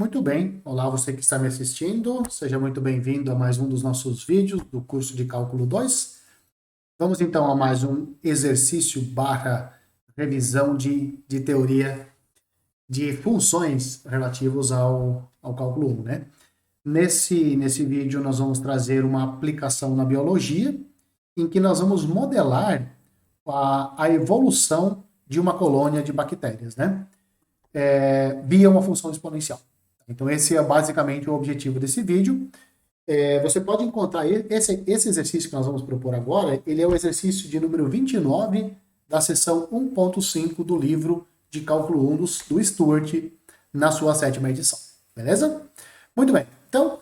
Muito bem, olá você que está me assistindo, seja muito bem-vindo a mais um dos nossos vídeos do curso de Cálculo 2. Vamos então a mais um exercício barra revisão de teoria de funções relativos ao cálculo 1, né? Nesse vídeo nós vamos trazer uma aplicação na biologia, em que nós vamos modelar a evolução de uma colônia de bactérias, né? Via uma função exponencial. Então, esse é basicamente o objetivo desse vídeo. Você pode encontrar esse exercício que nós vamos propor agora, ele é o exercício de número 29 da seção 1.5 do livro de cálculo 1 do Stuart, na sua 7ª edição. Beleza? Muito bem. Então,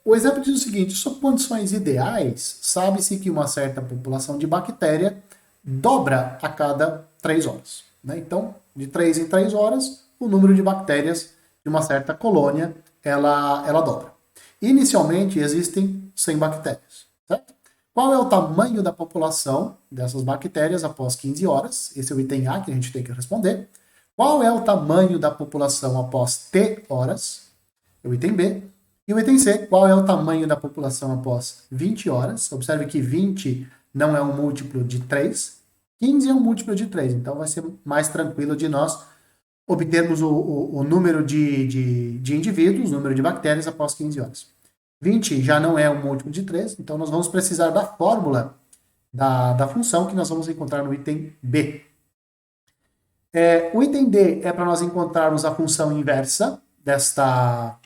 o exemplo diz o seguinte: sob condições ideais, sabe-se que uma certa população de bactéria dobra a cada 3 horas. Né? Então, de 3 em 3 horas, o número de bactérias de uma certa colônia, ela dobra. Inicialmente, existem 100 bactérias. Certo? Qual é o tamanho da população dessas bactérias após 15 horas? Esse é o item A que a gente tem que responder. Qual é o tamanho da população após T horas? É o item B. E o item C, qual é o tamanho da população após 20 horas? Observe que 20 não é um múltiplo de 3, 15 é um múltiplo de 3, então vai ser mais tranquilo de nós obtermos o número de indivíduos, o número de bactérias após 15 horas. 20 já não é um múltiplo de 3, então nós vamos precisar da fórmula da função que nós vamos encontrar no item B. O item D é para nós encontrarmos a função inversa dessa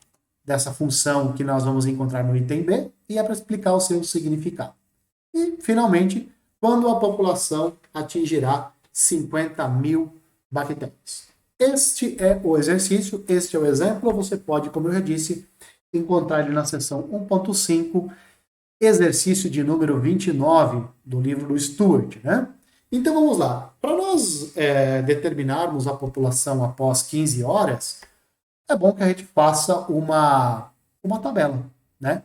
função que nós vamos encontrar no item B, e é para explicar o seu significado. E, finalmente, quando a população atingirá 50.000 bactérias. Este é o exercício, este é o exemplo. Você pode, como eu já disse, encontrar ele na seção 1.5, exercício de número 29 do livro do Stuart, né? Então vamos lá. Para nós determinarmos a população após 15 horas, é bom que a gente faça uma tabela, né?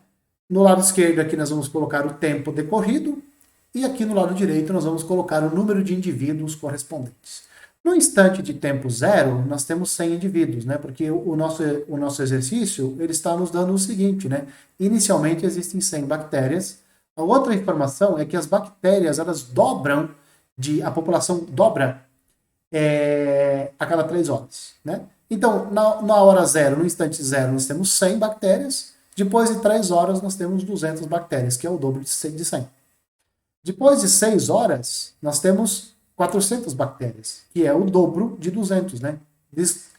No lado esquerdo aqui nós vamos colocar o tempo decorrido e aqui no lado direito nós vamos colocar o número de indivíduos correspondentes. No instante de tempo zero, nós temos 100 indivíduos, né? Porque o nosso exercício ele está nos dando o seguinte, né? Inicialmente existem 100 bactérias. A outra informação é que as bactérias elas dobram, a população dobra a cada 3 horas, né? Então, na hora zero, no instante zero, nós temos 100 bactérias. Depois de 3 horas, nós temos 200 bactérias, que é o dobro de 100. Depois de 6 horas, nós temos 400 bactérias, que é o dobro de 200, né?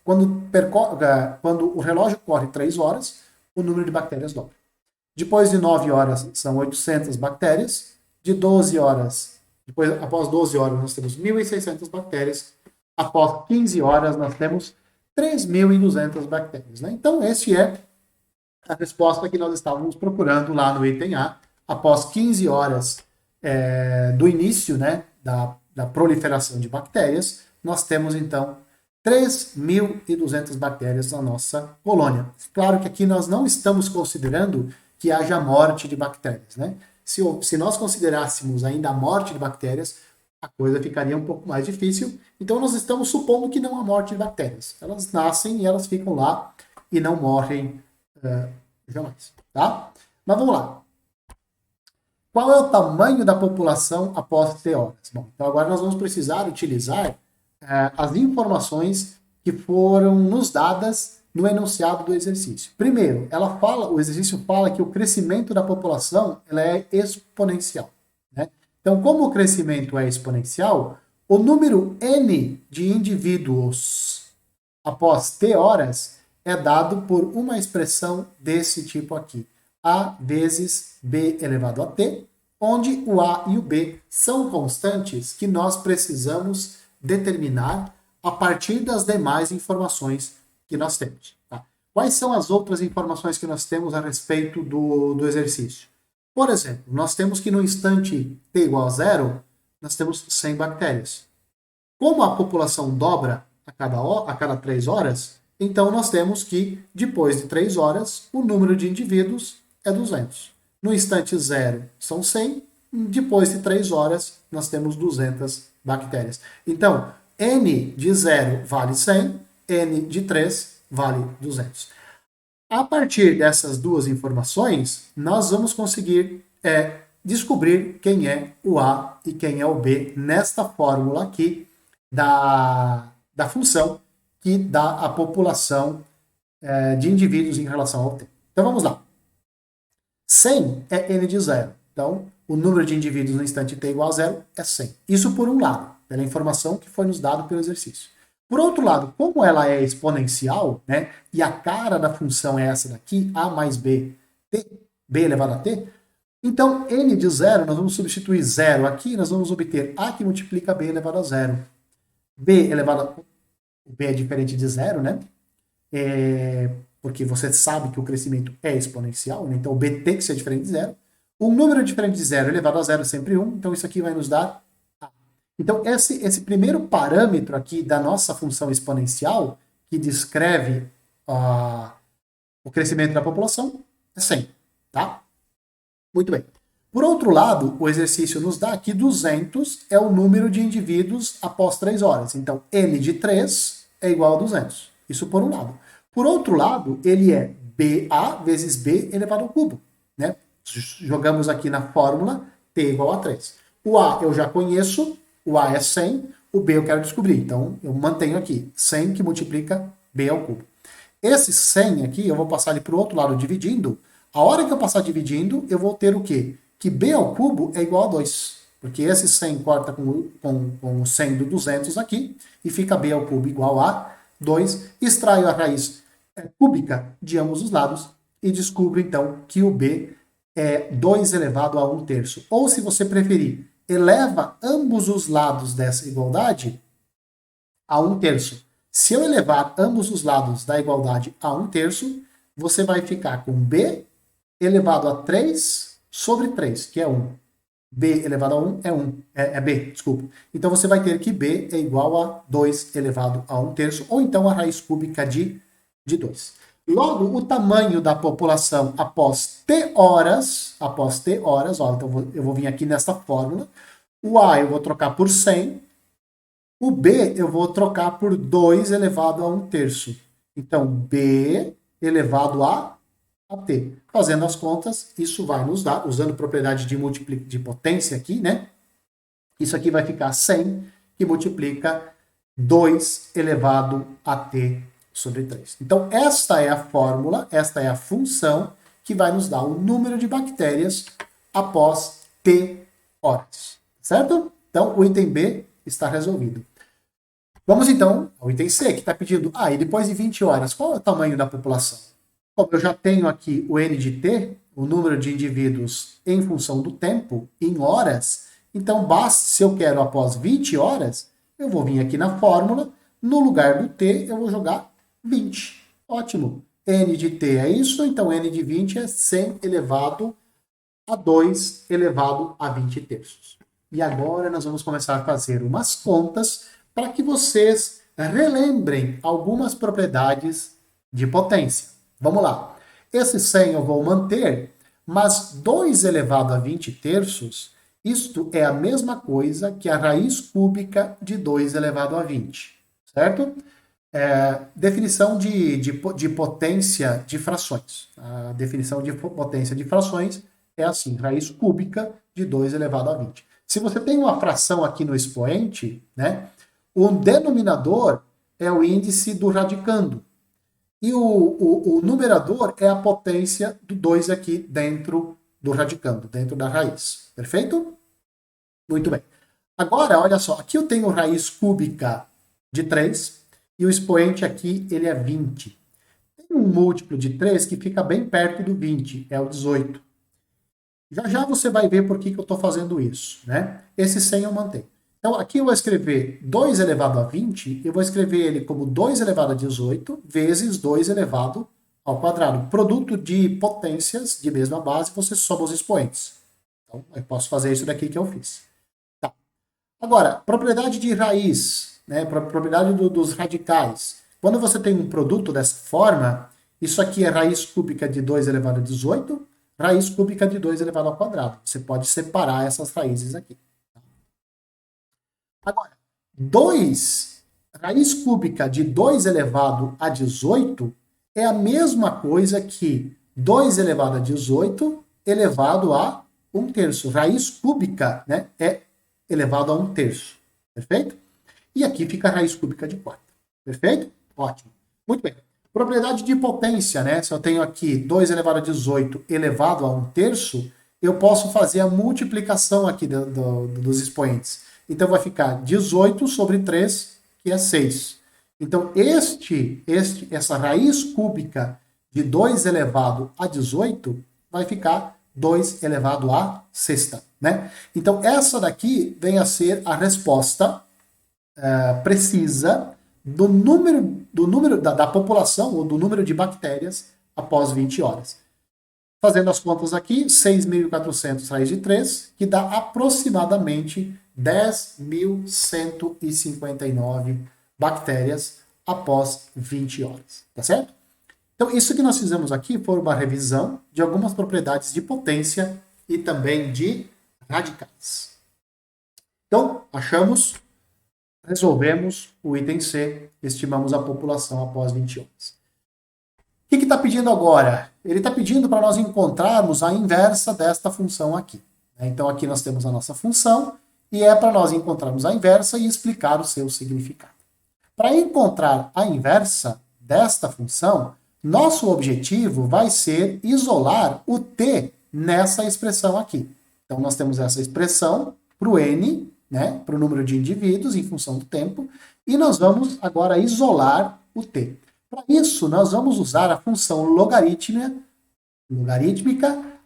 Quando o relógio corre 3 horas, o número de bactérias dobra. Depois de 9 horas, são 800 bactérias. De 12 horas, após 12 horas, nós temos 1.600 bactérias. Após 15 horas, nós temos 3.200 bactérias, né? Então, esse é a resposta que nós estávamos procurando lá no item A. Após 15 horas do início, né, da proliferação de bactérias, nós temos, então, 3.200 bactérias na nossa colônia. Claro que aqui nós não estamos considerando que haja morte de bactérias, né? Se nós considerássemos ainda a morte de bactérias, a coisa ficaria um pouco mais difícil. Então, nós estamos supondo que não há morte de bactérias. Elas nascem e elas ficam lá e não morrem jamais, tá? Mas vamos lá. Qual é o tamanho da população após T horas? Bom, então agora nós vamos precisar utilizar as informações que foram nos dadas no enunciado do exercício. Primeiro, o exercício fala que o crescimento da população ela é exponencial, né? Então, como o crescimento é exponencial, o número n de indivíduos após T horas é dado por uma expressão desse tipo aqui. A vezes B elevado a T, onde o A e o B são constantes que nós precisamos determinar a partir das demais informações que nós temos. Tá? Quais são as outras informações que nós temos a respeito do exercício? Por exemplo, nós temos que no instante T igual a zero, nós temos 100 bactérias. Como a população dobra a cada 3 horas, então nós temos que, depois de 3 horas, o número de indivíduos é 200. No instante zero são 100, depois de 3 horas nós temos 200 bactérias. Então, N de 0 vale 100, N de 3 vale 200. A partir dessas duas informações, nós vamos conseguir descobrir quem é o A e quem é o B nesta fórmula aqui da função que dá a população de indivíduos em relação ao tempo. Então vamos lá. 100 é n de zero. Então, o número de indivíduos no instante t igual a zero é 100. Isso por um lado, pela informação que foi nos dada pelo exercício. Por outro lado, como ela é exponencial, né, e a cara da função é essa daqui, a mais b, t, b elevado a t, então n de zero, nós vamos substituir zero aqui, nós vamos obter a que multiplica b elevado a zero. B elevado a... O b é diferente de zero, né? Porque você sabe que o crescimento é exponencial, né? Então o b tem que ser diferente de zero. Um número diferente de zero elevado a zero é sempre 1, então isso aqui vai nos dar a. Então esse primeiro parâmetro aqui da nossa função exponencial, que descreve o crescimento da população, é 100, tá? Muito bem. Por outro lado, o exercício nos dá que 200 é o número de indivíduos após 3 horas. Então, n de 3 é igual a 200. Isso por um lado. Por outro lado, ele é BA vezes B elevado ao cubo, né? Jogamos aqui na fórmula T igual a 3. O A eu já conheço, o A é 100, o B eu quero descobrir. Então, eu mantenho aqui 100 que multiplica B ao cubo. Esse 100 aqui, eu vou passar ele para o outro lado dividindo. A hora que eu passar dividindo, eu vou ter o quê? Que B ao cubo é igual a 2. Porque esse 100 corta com o 100 do 200 aqui, e fica B ao cubo igual a 2. Extraio a raiz cúbica de ambos os lados e descubro, então, que o B é 2 elevado a 1 terço. Ou, se você preferir, eleva ambos os lados dessa igualdade a 1 terço. Se eu elevar ambos os lados da igualdade a 1 terço, você vai ficar com B elevado a 3 sobre 3, que é 1. B elevado a 1 é 1, é B, desculpa. Então você vai ter que B é igual a 2 elevado a 1 terço, ou então a raiz cúbica de 2. Logo, o tamanho da população após T horas, ó, então eu vou vir aqui nessa fórmula, o A eu vou trocar por 100, o B eu vou trocar por 2 elevado a 1 terço. Então, B elevado a T. Fazendo as contas, isso vai nos dar, usando propriedade de potência aqui, né? Isso aqui vai ficar 100, que multiplica 2 elevado a T sobre 3. Então, esta é a fórmula, esta é a função que vai nos dar o número de bactérias após T horas. Certo? Então, o item B está resolvido. Vamos então ao item C, que está pedindo, e depois de 20 horas, qual é o tamanho da população? Como eu já tenho aqui o N de T, o número de indivíduos em função do tempo, em horas, então basta, se eu quero após 20 horas, eu vou vir aqui na fórmula, no lugar do T eu vou jogar 20. Ótimo. N de T é isso, então N de 20 é 100 elevado a 2 elevado a 20 terços. E agora nós vamos começar a fazer umas contas para que vocês relembrem algumas propriedades de potência. Vamos lá. Esse 100 eu vou manter, mas 2 elevado a 20 terços, isto é a mesma coisa que a raiz cúbica de 2 elevado a 20, certo? Definição de potência de frações. A definição de potência de frações é assim, raiz cúbica de 2 elevado a 20. Se você tem uma fração aqui no expoente, né, o denominador é o índice do radicando. E o numerador é a potência do 2 aqui dentro do radicando, dentro da raiz. Perfeito? Muito bem. Agora, olha só, aqui eu tenho raiz cúbica de 3 e o expoente aqui ele é 20. Tem um múltiplo de 3 que fica bem perto do 20, é o 18. Já já você vai ver por que eu estou fazendo isso, né? Esse 100 eu mantenho. Então, aqui eu vou escrever 2 elevado a 20, eu vou escrever ele como 2 elevado a 18 vezes 2 elevado ao quadrado. Produto de potências de mesma base, você soma os expoentes. Então, eu posso fazer isso daqui que eu fiz. Tá. Agora, propriedade de raiz, né? Propriedade dos radicais. Quando você tem um produto dessa forma, isso aqui é raiz cúbica de 2 elevado a 18, raiz cúbica de 2 elevado ao quadrado. Você pode separar essas raízes aqui. Agora, 2 raiz cúbica de 2 elevado a 18 é a mesma coisa que 2 elevado a 18 elevado a 1/3. Raiz cúbica, né, é elevado a 1/3. Perfeito? E aqui fica a raiz cúbica de 4. Perfeito? Ótimo. Muito bem. Propriedade de potência, né? Se eu tenho aqui 2 elevado a 18 elevado a 1/3, eu posso fazer a multiplicação aqui dos expoentes. Então vai ficar 18 sobre 3, que é 6. Então essa raiz cúbica de 2 elevado a 18 vai ficar 2 elevado a sexta, né? Então essa daqui vem a ser a resposta precisa do número da população ou do número de bactérias após 20 horas. Fazendo as contas aqui, 6.400 raiz de 3, que dá aproximadamente 10.159 bactérias após 20 horas, tá certo? Então, isso que nós fizemos aqui foi uma revisão de algumas propriedades de potência e também de radicais. Então, resolvemos o item C, estimamos a população após 20 horas. O que está pedindo agora? Ele está pedindo para nós encontrarmos a inversa desta função aqui. Então, aqui nós temos a nossa função, e é para nós encontrarmos a inversa e explicar o seu significado. Para encontrar a inversa desta função, nosso objetivo vai ser isolar o t nessa expressão aqui. Então, nós temos essa expressão para o n, né, para o número de indivíduos em função do tempo, e nós vamos agora isolar o t. Para isso, nós vamos usar a função logarítmica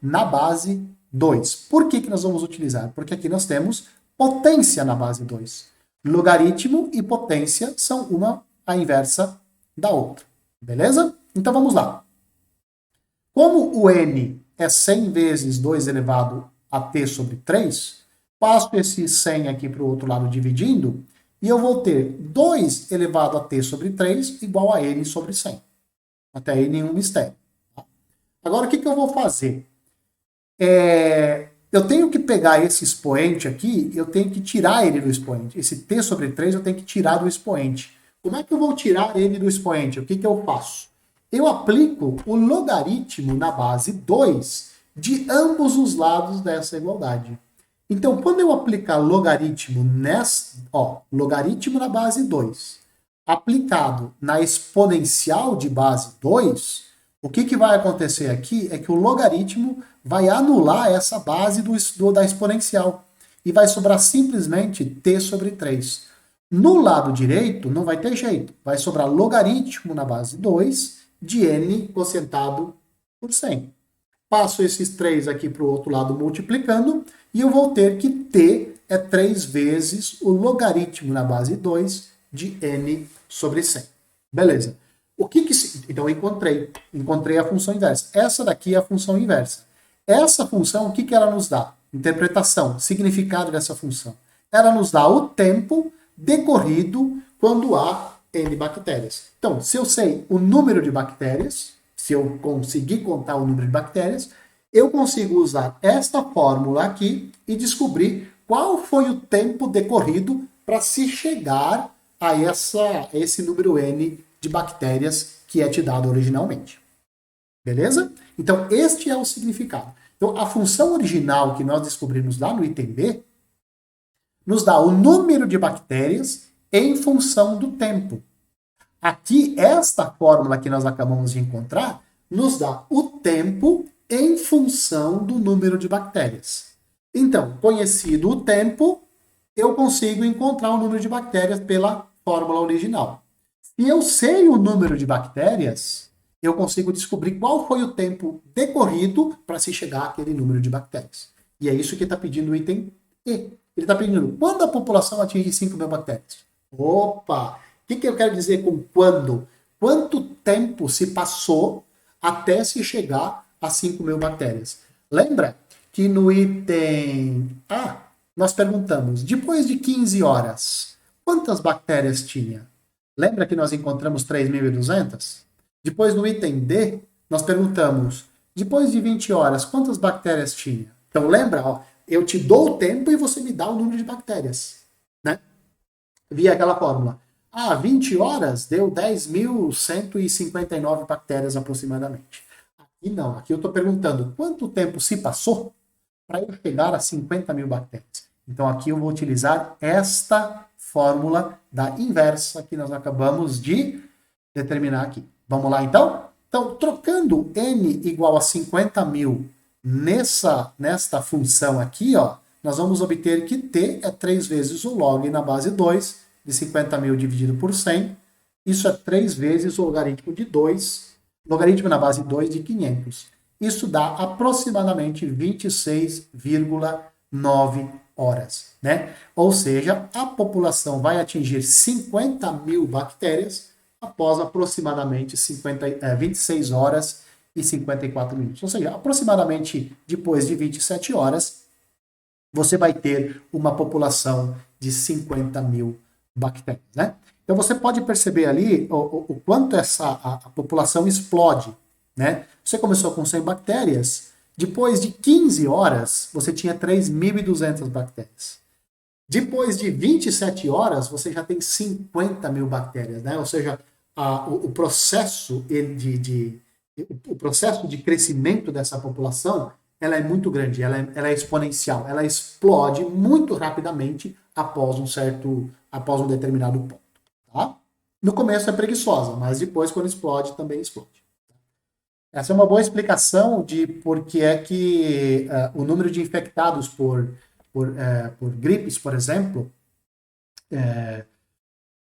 na base 2. Por que nós vamos utilizar? Porque aqui nós temos potência na base 2. Logaritmo e potência são uma a inversa da outra. Beleza? Então vamos lá. Como o n é 100 vezes 2 elevado a t sobre 3, passo esse 100 aqui para o outro lado dividindo, e eu vou ter 2 elevado a t sobre 3 igual a n sobre 100. Até aí nenhum mistério. Agora o que eu vou fazer? Eu tenho que pegar esse expoente aqui, eu tenho que tirar ele do expoente. Esse t sobre 3 eu tenho que tirar do expoente. Como é que eu vou tirar ele do expoente? O que eu faço? Eu aplico o logaritmo na base 2 de ambos os lados dessa igualdade. Então, quando eu aplicar logaritmo logaritmo na base 2, aplicado na exponencial de base 2, o que vai acontecer aqui é que o logaritmo vai anular essa base da exponencial e vai sobrar simplesmente t sobre 3. No lado direito, não vai ter jeito. Vai sobrar logaritmo na base 2 de n quocientado por 100. Passo esses 3 aqui para o outro lado multiplicando, e eu vou ter que t é 3 vezes o logaritmo na base 2 de n sobre 100. Beleza. Então eu encontrei a função inversa. Essa daqui é a função inversa. Essa função, o que ela nos dá? Interpretação, significado dessa função. Ela nos dá o tempo decorrido quando há n bactérias. Então, se eu sei o número de bactérias, se eu conseguir contar o número de bactérias, eu consigo usar esta fórmula aqui e descobrir qual foi o tempo decorrido para se chegar a esse número n de bactérias que é te dado originalmente. Beleza? Então, este é o significado. Então, a função original que nós descobrimos lá no item B nos dá o número de bactérias em função do tempo. Aqui, esta fórmula que nós acabamos de encontrar nos dá o tempo em função do número de bactérias. Então, conhecido o tempo, eu consigo encontrar o número de bactérias pela fórmula original. Se eu sei o número de bactérias, eu consigo descobrir qual foi o tempo decorrido para se chegar àquele número de bactérias. E é isso que está pedindo o item E. Ele está pedindo quando a população atinge 5.000 bactérias. Opa! O que eu quero dizer com quando? Quanto tempo se passou até se chegar a 5.000 bactérias? Lembra que no item A, nós perguntamos, depois de 15 horas, quantas bactérias tinha? Lembra que nós encontramos 3.200? Depois, no item D, nós perguntamos, depois de 20 horas, quantas bactérias tinha? Então, lembra, eu te dou o tempo e você me dá o número de bactérias, né? Via aquela fórmula. 20 horas deu 10.159 bactérias aproximadamente. Aqui não, aqui eu estou perguntando quanto tempo se passou para eu chegar a 50 mil bactérias. Então aqui eu vou utilizar esta fórmula da inversa que nós acabamos de determinar aqui. Vamos lá então? Então, trocando n igual a 50 mil nesta função aqui, ó, nós vamos obter que t é 3 vezes o log na base 2 de 50 mil dividido por 100. Isso é 3 vezes o logaritmo de 2, logaritmo na base 2 de 500. Isso dá aproximadamente 26,9 horas, né? Ou seja, a população vai atingir 50 mil bactérias após aproximadamente 26 horas e 54 minutos. Ou seja, aproximadamente depois de 27 horas, você vai ter uma população de 50 mil bactérias, né? Então você pode perceber ali o quanto a população explode, né? Você começou com 100 bactérias, depois de 15 horas, você tinha 3.200 bactérias. Depois de 27 horas, você já tem 50 mil bactérias, né? Ou seja, o processo o processo de crescimento dessa população, ela é muito grande, ela é exponencial, ela explode muito rapidamente após um determinado ponto. Tá? No começo é preguiçosa, mas depois, quando explode, também explode. Essa é uma boa explicação de por que é que o número de infectados por gripes, por exemplo,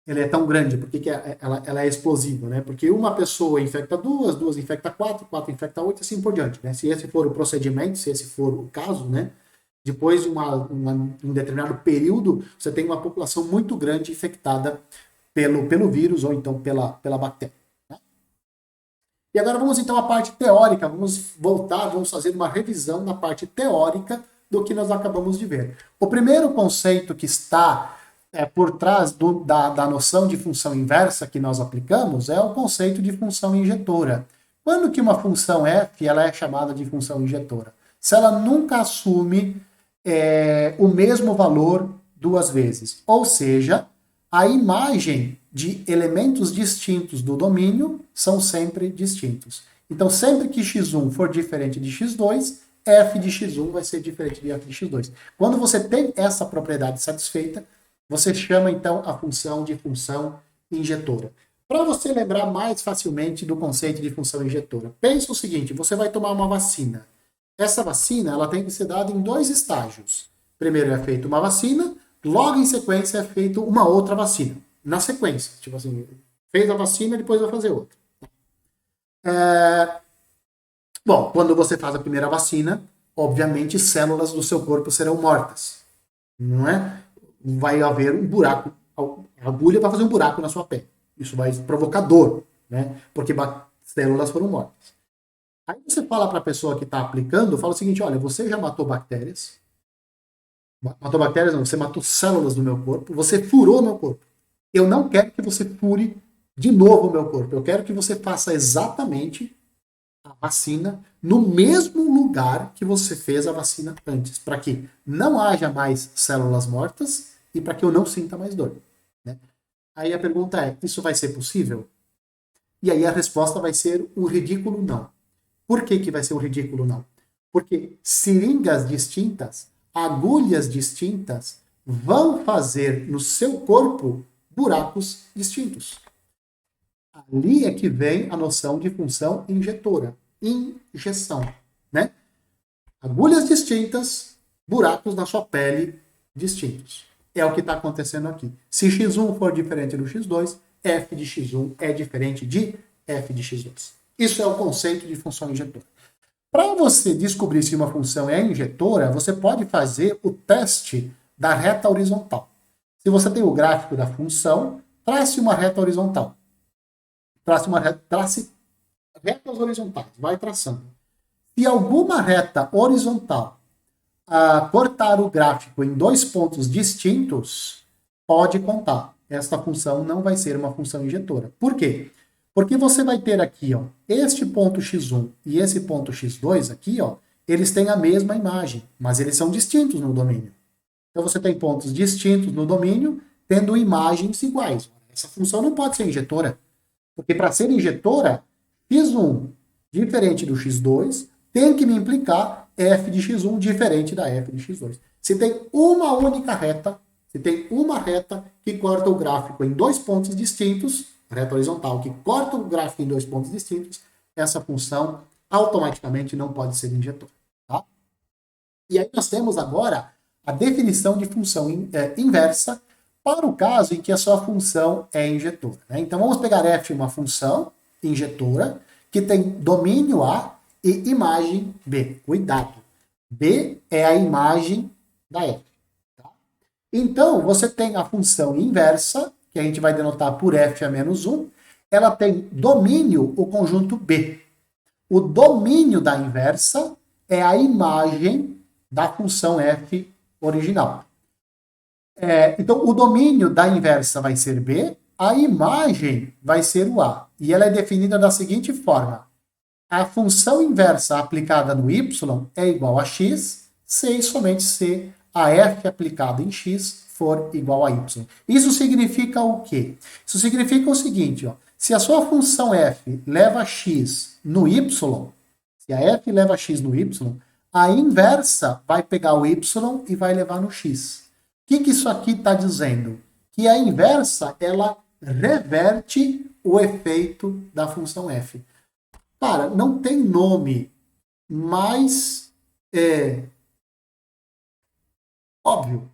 ele é tão grande, porque ela é explosiva, né? Porque uma pessoa infecta duas infecta quatro infecta 8, assim por diante, né? Se esse for o procedimento, se esse for o caso, né? Depois de um determinado período, você tem uma população muito grande infectada pelo vírus ou então pela bactéria. Né? E agora vamos então à parte teórica, vamos fazer uma revisão na parte teórica do que nós acabamos de ver. O primeiro conceito que está por trás da noção de função inversa que nós aplicamos é o conceito de função injetora. Quando que uma função f ela é chamada de função injetora? Se ela nunca assume o mesmo valor duas vezes. Ou seja, a imagem de elementos distintos do domínio são sempre distintos. Então, sempre que x1 for diferente de x2, f de x1 vai ser diferente de f de x2. Quando você tem essa propriedade satisfeita, você chama, então, a função de função injetora. Para você lembrar mais facilmente do conceito de função injetora, pensa o seguinte, você vai tomar uma vacina. Essa vacina ela tem que ser dada em 2 estágios. Primeiro é feita uma vacina, logo em sequência é feita uma outra vacina. Na sequência, tipo assim, fez a vacina, depois vai fazer outra. Bom, quando você faz a primeira vacina, obviamente células do seu corpo serão mortas. Não é? Vai haver um buraco, a agulha vai fazer um buraco na sua pele. Isso vai provocar dor, né? Porque células foram mortas. Aí você fala para a pessoa que está aplicando, fala o seguinte, olha, você já matou bactérias. Matou bactérias não, você matou células do meu corpo, você furou o meu corpo. Eu não quero que você fure de novo o meu corpo. Eu quero que você faça exatamente a vacina no mesmo lugar que você fez a vacina antes, para que não haja mais células mortas e para que eu não sinta mais dor. Né? Aí a pergunta é, isso vai ser possível? E aí a resposta vai ser um ridículo não. Por que vai ser um ridículo não? Porque seringas distintas, agulhas distintas, vão fazer no seu corpo buracos distintos. Ali é que vem a noção de função injetora, injeção, né? Agulhas distintas, buracos na sua pele distintos. É o que está acontecendo aqui. Se x1 for diferente do x2, f de x1 é diferente de f de x2. Isso é o conceito de função injetora. Para você descobrir se uma função é injetora, você pode fazer o teste da reta horizontal. Se você tem o gráfico da função, trace uma reta horizontal. Trace retas horizontais, vai traçando. Se alguma reta horizontal cortar o gráfico em 2 pontos distintos, pode contar. Esta função não vai ser uma função injetora. Por quê? Porque você vai ter aqui, ó, este ponto x1 e esse ponto x2 aqui, ó, eles têm a mesma imagem, mas eles são distintos no domínio. Então você tem pontos distintos no domínio, tendo imagens iguais. Essa função não pode ser injetora. Porque para ser injetora, x1 diferente do x2 tem que me implicar f de x1 diferente da f de x2. Se tem uma única reta, se tem uma reta que corta o gráfico em dois pontos distintos, reta horizontal que corta o gráfico em dois pontos distintos, essa função automaticamente não pode ser injetora. Tá? E aí nós temos agora a definição de função inversa para o caso em que a sua função é injetora. Né? Então vamos pegar f, uma função injetora, que tem domínio A e imagem B. Cuidado! B é a imagem da f. Tá? Então você tem a função inversa, que a gente vai denotar por f a menos 1, ela tem domínio o conjunto B. O domínio da inversa é a imagem da função f original. Então, o domínio da inversa vai ser B, a imagem vai ser o A. E ela é definida da seguinte forma. A função inversa aplicada no y é igual a x, se e somente se a f aplicada em x for igual a y. Isso significa o quê? Isso significa o seguinte, ó, se a sua função f leva x no y, se a f leva x no y, a inversa vai pegar o y e vai levar no x. O que isso aqui está dizendo? Que a inversa, ela reverte o efeito da função f. Cara, não tem nome mais óbvio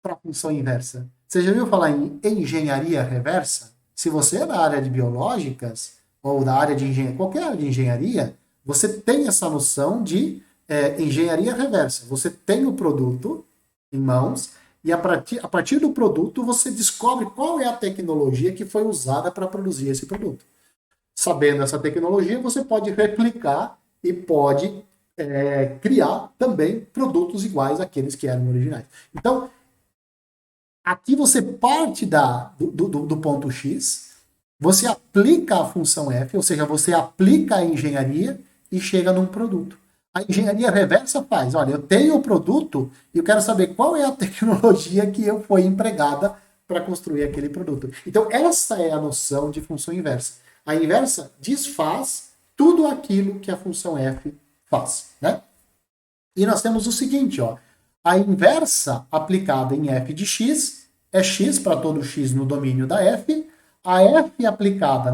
para a função inversa. Você já ouviu falar em engenharia reversa? Se você é da área de biológicas ou da área de engenharia, qualquer área de engenharia, você tem essa noção de engenharia reversa. Você tem o produto em mãos e a partir do produto você descobre qual é a tecnologia que foi usada para produzir esse produto. Sabendo essa tecnologia, você pode replicar e pode criar também produtos iguais àqueles que eram originais. Então, aqui você parte do ponto X, você aplica a função f, ou seja, você aplica a engenharia e chega num produto. A engenharia reversa faz, olha, eu tenho o produto e eu quero saber qual é a tecnologia que foi empregada para construir aquele produto. Então, essa é a noção de função inversa. A inversa desfaz tudo aquilo que a função f faz. Né? E nós temos o seguinte, ó, a inversa aplicada em f de x é x para todo x no domínio da f, a f aplicada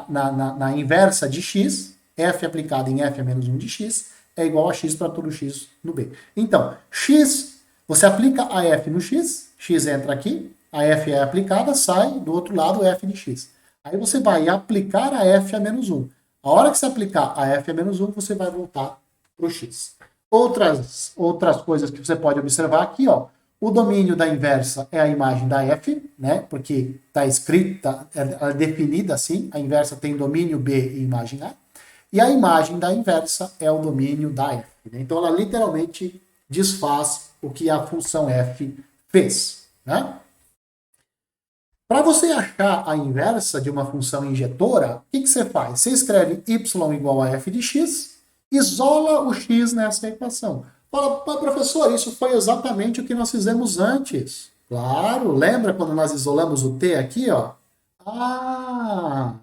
na inversa de x, f aplicada em f a menos 1 de x, é igual a x para todo x no b. Então, x, você aplica a f no x entra aqui, a f é aplicada, sai do outro lado f de x. Aí você vai aplicar a f a menos 1. A hora que você aplicar a f a menos 1, você vai voltar para o x. Outras coisas que você pode observar aqui, ó, o domínio da inversa é a imagem da f, né? Porque está escrita, é definida assim, a inversa tem domínio B e imagem A. E a imagem da inversa é o domínio da f. Né? Então ela literalmente desfaz o que a função f fez. Né? Para você achar a inversa de uma função injetora, o que você faz? Você escreve y igual a f de x, isola o x nessa equação. Fala, professor, isso foi exatamente o que nós fizemos antes. Claro, lembra quando nós isolamos o t aqui, ó? Ah,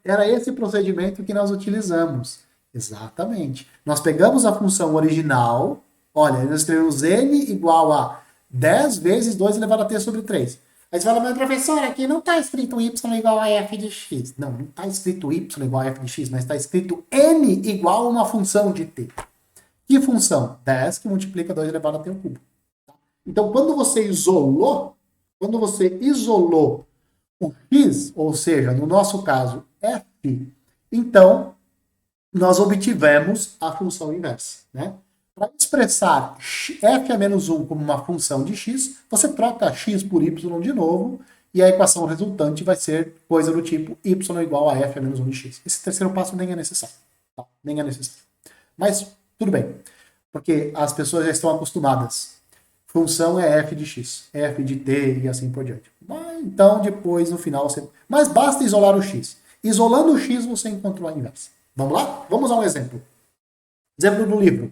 era esse procedimento que nós utilizamos. Exatamente. Nós pegamos a função original, olha, nós escrevemos n igual a 10 vezes 2 elevado a t sobre 3. Aí você fala, mas professor, aqui não está escrito y igual a f de x. Não está escrito y igual a f de x, mas está escrito n igual a uma função de t. Que função? 10 que multiplica 2 elevado a t ao cubo. Então, quando você isolou o x, ou seja, no nosso caso, f, então, nós obtivemos a função inversa. Né? Para expressar f a menos 1 como uma função de x, você troca x por y de novo, e a equação resultante vai ser coisa do tipo y igual a f a menos 1 de x. Esse terceiro passo nem é necessário. Tá? Nem é necessário. Mas, tudo bem, porque as pessoas já estão acostumadas. Função é f de x, f de t e assim por diante. Então, depois, no final, você... Mas basta isolar o x. Isolando o x, você encontrou a inversa. Vamos lá? Vamos a um exemplo. Exemplo do livro.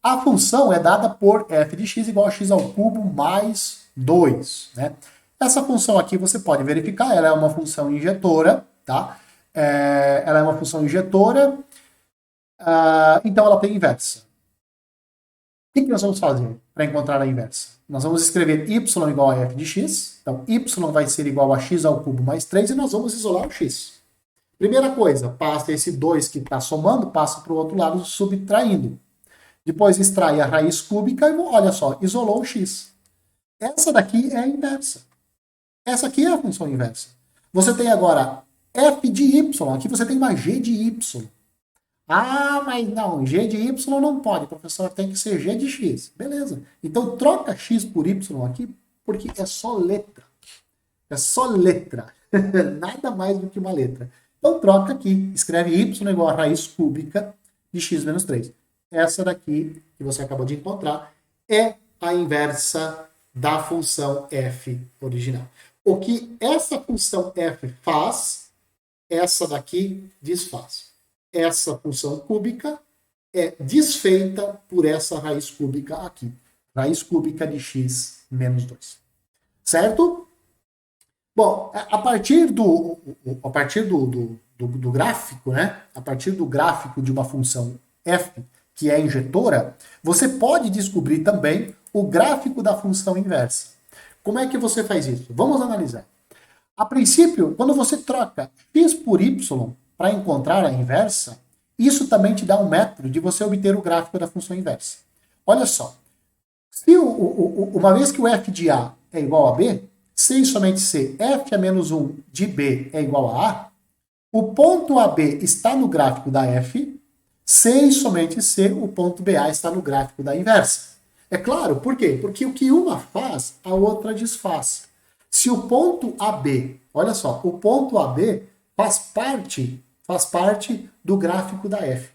A função é dada por f de x igual a x ao cubo mais 2. Né? Essa função aqui você pode verificar, ela é uma função injetora, tá? Ela é uma função injetora, então ela tem inversa. O que nós vamos fazer para encontrar a inversa? Nós vamos escrever y igual a f de x, então y vai ser igual a x ao cubo mais 3 e nós vamos isolar o x. Primeira coisa, passa esse 2 que está somando, passa para o outro lado subtraindo. Depois extrai a raiz cúbica e olha só, isolou o x. Essa daqui é a inversa. Essa aqui é a função inversa. Você tem agora f de y, aqui você tem uma g de y. Ah, mas não, g de y não pode, professor, tem que ser g de x. Beleza. Então troca x por y aqui, porque é só letra. É só letra. Nada mais do que uma letra. Então troca aqui, escreve y igual a raiz cúbica de x menos 3. Essa daqui, que você acabou de encontrar, é a inversa da função f original. O que essa função f faz, essa daqui desfaz. Essa função cúbica é desfeita por essa raiz cúbica aqui. Raiz cúbica de x menos 2. Certo? Bom, a partir do gráfico, né? A partir do gráfico de uma função f, que é injetora, você pode descobrir também o gráfico da função inversa. Como é que você faz isso? Vamos analisar. A princípio, quando você troca x por y para encontrar a inversa, isso também te dá um método de você obter o gráfico da função inversa. Olha só, se uma vez que o f de A é igual a B, C e somente C, f a menos 1 de B é igual a A, o ponto AB está no gráfico da f, C e somente C, o ponto BA está no gráfico da inversa. É claro, por quê? Porque o que uma faz, a outra desfaz. Se o ponto AB, olha só, o ponto AB faz parte do gráfico da f.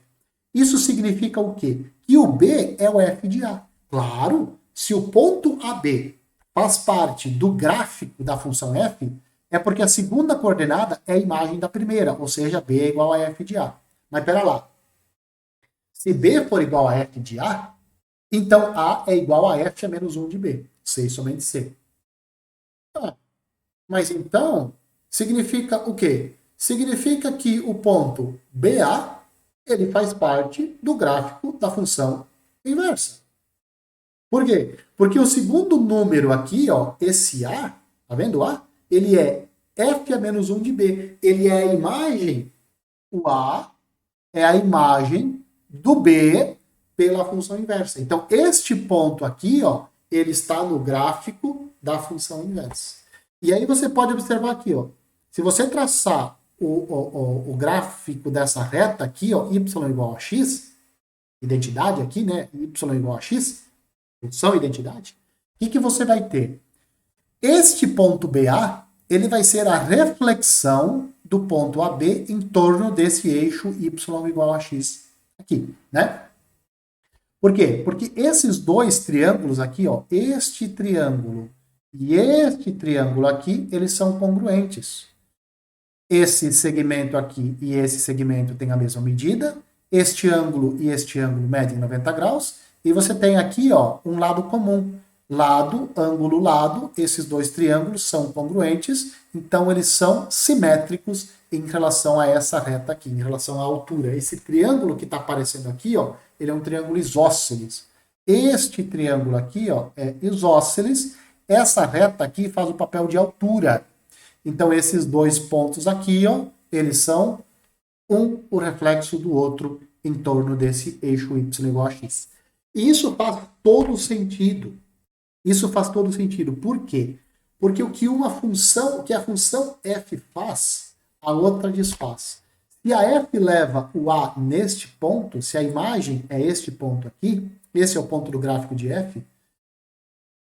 Isso significa o quê? Que o B é o f de A. Claro, se o ponto AB faz parte do gráfico da função f, é porque a segunda coordenada é a imagem da primeira, ou seja, B é igual a f de A. Mas pera lá, se B for igual a f de A, então A é igual a f a menos 1 de B, C e somente C. Mas então, significa o quê? Significa que o ponto BA, ele faz parte do gráfico da função inversa. Por quê? Porque o segundo número aqui, ó, esse A, tá vendo A? Ele é f a menos 1 de B. Ele é a imagem, o A é a imagem do B pela função inversa. Então, este ponto aqui, ó, ele está no gráfico da função inversa. E aí você pode observar aqui, ó, se você traçar o gráfico dessa reta aqui, ó, y igual a x, identidade aqui, né, y igual a x, função identidade, o que você vai ter? Este ponto BA, ele vai ser a reflexão do ponto AB em torno desse eixo y igual a x aqui, né? Por quê? Porque esses dois triângulos aqui, ó, este triângulo e este triângulo aqui, eles são congruentes. Esse segmento aqui e esse segmento têm a mesma medida, este ângulo e este ângulo medem 90 graus, e você tem aqui, ó, um lado comum. Lado, ângulo, lado, esses dois triângulos são congruentes, então eles são simétricos em relação a essa reta aqui, em relação à altura. Esse triângulo que está aparecendo aqui, ó, ele é um triângulo isósceles. Este triângulo aqui, ó, é isósceles. Essa reta aqui faz o papel de altura. Então esses dois pontos aqui, ó, eles são o reflexo do outro em torno desse eixo y igual a x. E isso faz todo sentido. Isso faz todo sentido. Por quê? Porque o que a função f faz, a outra desfaz. Se a f leva o a neste ponto, se a imagem é este ponto aqui, esse é o ponto do gráfico de f,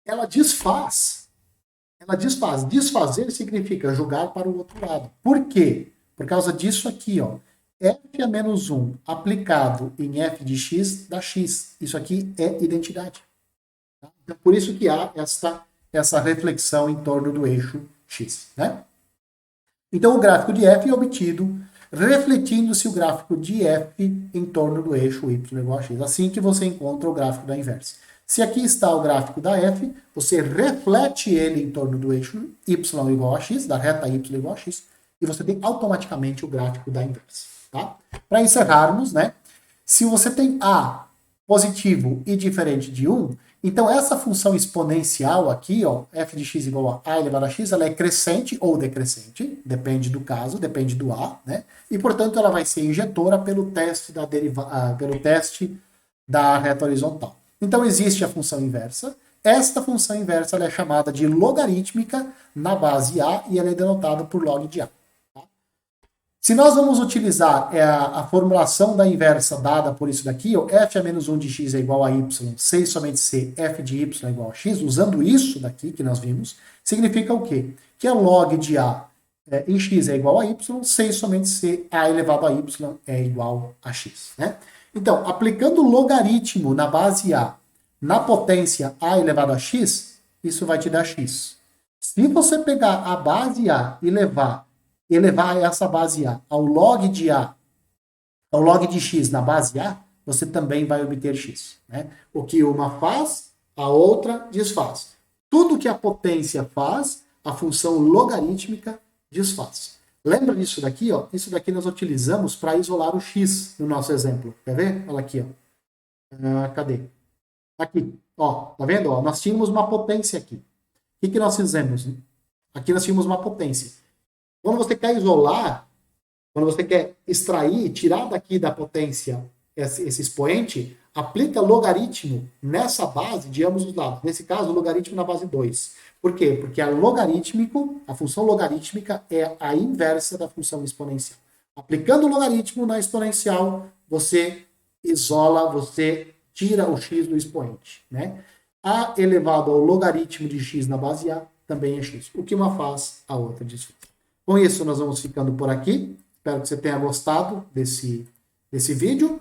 ela desfaz. Ela desfaz. Desfazer significa jogar para o outro lado. Por quê? Por causa disso aqui, ó. F a menos 1 aplicado em f de x dá x. Isso aqui é identidade. Então, por isso que há essa reflexão em torno do eixo x. Né? Então, o gráfico de f é obtido refletindo-se o gráfico de f em torno do eixo y igual a x. Assim que você encontra o gráfico da inversa. Se aqui está o gráfico da f, você reflete ele em torno do eixo y igual a x, da reta y igual a x, e você tem automaticamente o gráfico da inversa. Tá? Para encerrarmos, né? Se você tem a positivo e diferente de 1, então essa função exponencial aqui, ó, f de x igual a elevado a x, ela é crescente ou decrescente, depende do caso, depende do a, né? E portanto ela vai ser injetora pelo teste da reta horizontal. Então existe a função inversa. Esta função inversa ela é chamada de logarítmica na base a e ela é denotada por log de a. Se nós vamos utilizar a formulação da inversa dada por isso daqui, ó, f a menos 1 de x é igual a y, c e somente c, f de y é igual a x, usando isso daqui que nós vimos, significa o quê? Que a log de a em x é igual a y, c e somente c, a elevado a y é igual a x. Né? Então, aplicando o logaritmo na base a, na potência a elevado a x, isso vai te dar x. Se você pegar a base a e elevar essa base a ao log de a, ao log de x na base a, você também vai obter x. Né? O que uma faz, a outra desfaz. Tudo que a potência faz, a função logarítmica desfaz. Lembra disso daqui? Ó? Isso daqui nós utilizamos para isolar o x no nosso exemplo. Quer ver? Olha aqui. Ó. Cadê? Aqui. Ó, tá vendo? Ó, nós tínhamos uma potência aqui. O que nós fizemos? Aqui nós tínhamos uma potência. Quando você quer isolar, quando você quer extrair, tirar daqui da potência esse expoente, aplica logaritmo nessa base de ambos os lados. Nesse caso, logaritmo na base 2. Por quê? Porque a função logarítmica é a inversa da função exponencial. Aplicando o logaritmo na exponencial, você isola, você tira o x do expoente. Né? A elevado ao logaritmo de x na base a também é x. O que uma faz, a outra desfaz. Com isso, nós vamos ficando por aqui. Espero que você tenha gostado desse vídeo.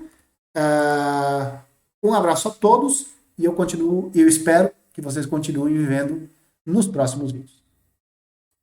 Um abraço a todos e eu espero que vocês continuem vivendo nos próximos vídeos.